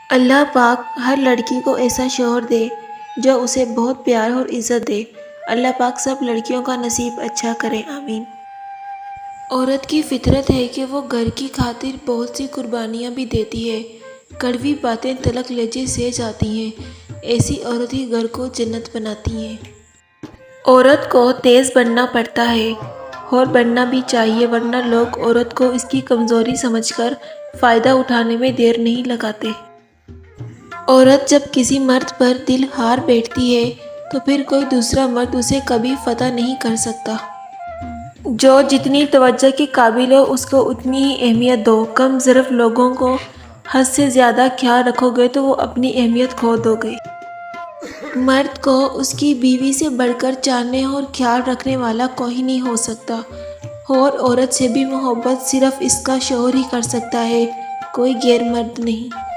اللہ پاک ہر لڑکی کو ایسا شوہر دے جو اسے بہت پیار اور عزت دے۔ اللہ پاک سب لڑکیوں کا نصیب اچھا کرے، آمین۔ عورت کی فطرت ہے کہ وہ گھر کی خاطر بہت سی قربانیاں بھی دیتی ہے۔ کڑوی باتیں تلخ لہجے سے جاتی ہیں، ایسی عورت ہی گھر کو جنت بناتی ہے۔ عورت کو تیز بننا پڑتا ہے اور بننا بھی چاہیے، ورنہ لوگ عورت کو اس کی کمزوری سمجھ کر فائدہ اٹھانے میں دیر نہیں لگاتے۔ عورت جب کسی مرد پر دل ہار بیٹھتی ہے تو پھر کوئی دوسرا مرد اسے کبھی فتح نہیں کر سکتا۔ جو جتنی توجہ کے قابل ہو اس کو اتنی ہی اہمیت دو۔ کم ظرف لوگوں کو حد سے زیادہ خیال رکھو گے تو وہ اپنی اہمیت کھو دو گے۔ مرد کو اس کی بیوی سے بڑھ کر چاہنے اور خیال رکھنے والا کوئی نہیں ہو سکتا، اور عورت سے بھی محبت صرف اس کا شوہر ہی کر سکتا ہے، کوئی غیر مرد نہیں۔